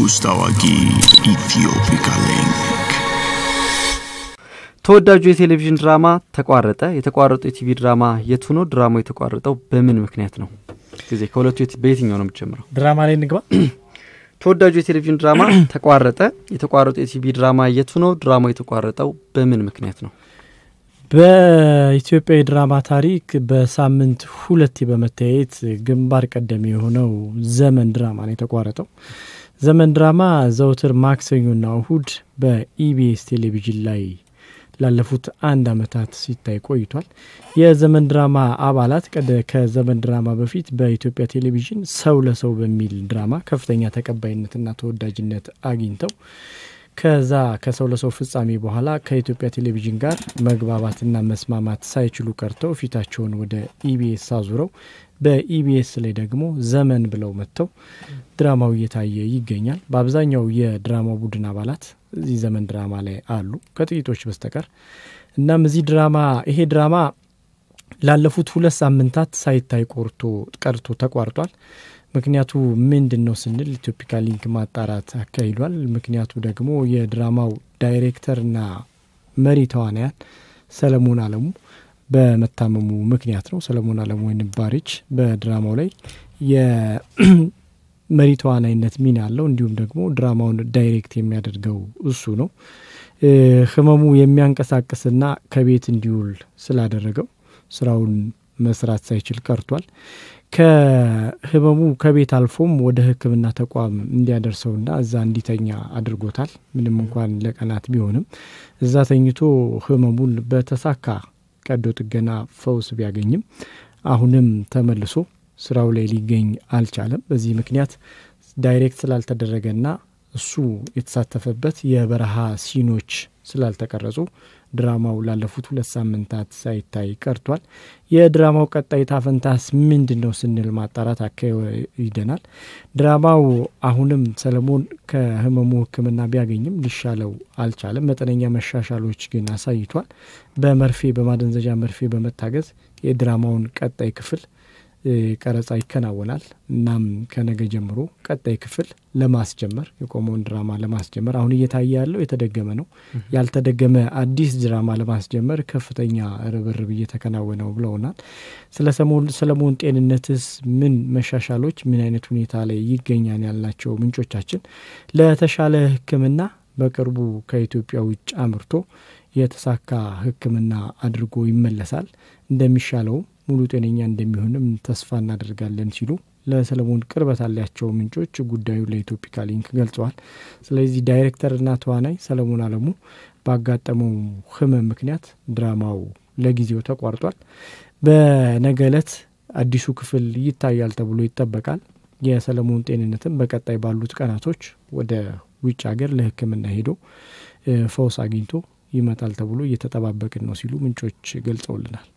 ንጉስ ታዋቂ ኢትዮፒካ ሊንክ ተወዳጁ የቴሌቪዥን ድራማ ተቋረጠ። የተቋረጠው የቲቪ ድራማ የቱ ነው? ድራማው የተቋረጠው በምን ምክንያት ነው? ግዜ ከሁለቱ በየትኛው ነው የምትጀምረው? ድራማ ላይ እንግባ። ተወዳጁ የቴሌቪዥን ድራማ ተቋረጠ። የተቋረጠው የቲቪ ድራማ የቱ ነው? ድራማው የተቋረጠው በምን ምክንያት ነው? በኢትዮጵያ የድራማ ታሪክ በሳምንት ሁለቴ በመታየት ግንባር ቀደም የሆነው ዘመን ድራማ ነው የተቋረጠው። ዘመን ድራማ ዘውትር ማክሰኞና እሁድ በኢቢኤስ ቴሌቪዥን ላይ ላለፉት 1 አመታት ሲታይ ቆይቷል። የዘመን ድራማ አባላት ከዘመን ድራማ በፊት በኢትዮጵያ ቴሌቪዥን ሰው ለሰው በሚል ድራማ ከፍተኛ ተቀባይነትና ተወዳጅነት አግኝተው ከዛ ከሰው ለሰው ፍጻሜ በኋላ ከኢትዮጵያ ቴሌቪዥን ጋር መግባባትና መስማማት ሳይችሉ ቀርተው ፊታቸውን ወደ ኢቢኤስ አዙረው በኢቢኤስ ላይ ደግሞ ዘመን ብለው መጥተው ድራማው እየታየ ይገኛል። በአብዛኛው የድራማው ቡድን አባላት እዚህ ዘመን ድራማ ላይ አሉ ከጥቂቶች በስተቀር። እናም እዚህ ይሄ ድራማ ላለፉት 2 ሳምንታት ሳይታይ ቀርቶ ተቋርጧል። ምክንያቱ ምንድነው ስንል ኢትዮፒካ ሊንክ ማጣራት አካሂዷል። ምክንያቱ ደግሞ የድራማው ዳይሬክተርና መሪ ተዋናያን ሰለሞን አለሙ በመታመሙ ምክንያት ነው። ሰለሞን አለሙ ወይንባሪች በድራማው ላይ የመሪ ተዋናይነት ሚና አለው። እንዲሁም ደግሞ ድራማውን ዳይሬክት የሚያደርገው እሱ ነው። ህመሙ የሚያንቀሳቅስና ከቤት እንዲውል ስላደረገው ስራውን መስራት ሳይችል ቀርቷል። ከህመሙ ከቤት አልፎም ወደ ሕክምና ተቋም እንዲያደርሰውና እዛ እንዲተኛ አድርጎታል። ምንም እንኳን ለቀናት ቢሆንም እዛ ተኝቶ ህመሙን በተሳካ ቀዶ ጥገና ፈውስ ቢያገኝም አሁንም ተመልሶ ስራው ላይ ሊገኝ አልቻለም። በዚህ ምክንያት ዳይሬክት ስላልተደረገና እሱ የተሳተፈበት የበረሃ ሲኖች ስላልተቀረጹ ድራማው ላለፉት 2 ሳምንታት ሳይታይ ቀርቷል። የድራማው ቀጣይ ታፈንታስ ምንድነው ስንል ማጣራት አካሂደናል። ድራማው አሁንም ሰለሞን ከህመሙ ህክምና ቢያገኝም ሊሻለው አልቻለም። መጠነኛ መሻሻሎች ግን አሳይቷል። በማደንዘዣ መርፌ በመታገዝ የድራማውን ቀጣይ ክፍል ቀረጻ ይከናወናል። እናም ከነገ ጀምሮ ቀጣይ ክፍል ለማስጀመር የቆመውን ድራማ ለማስጀመር አሁን እየታየ ያለው የተደገመ ነው። ያልተደገመ አዲስ ድራማ ለማስጀመር ከፍተኛ ርብርብ እየተከናወነው ብለውናል። ሰለሞን ጤንነትስ ምን መሻሻሎች ምን አይነት ሁኔታ ላይ ይገኛል ያልናቸው ምንጮቻችን ለተሻለ ህክምና በቅርቡ ከኢትዮጵያ ውጭ አምርቶ የተሳካ ህክምና አድርጎ ይመለሳል፣ እንደሚሻለው ሙሉ ጤነኛ እንደሚሆንም ተስፋ እናደርጋለን ሲሉ ለሰለሞን ቅርበት ያላቸው ምንጮች ጉዳዩ ለኢትዮፒካ ሊንክ ገልጸዋል። ስለዚህ ዳይሬክተርና ተዋናይ ሰለሞን አለሙ ባጋጠመው ህመም ምክንያት ድራማው ለጊዜው ተቋርጧል። በነገ ዕለት አዲሱ ክፍል ይታያል ተብሎ ይጠበቃል። የሰለሞን ጤንነትም በቀጣይ ባሉት ቀናቶች ወደ ውጭ ሀገር ለህክምና ሄዶ ፈውስ አግኝቶ ይመጣል ተብሎ እየተጠባበቅን ነው ሲሉ ምንጮች ገልጸውልናል።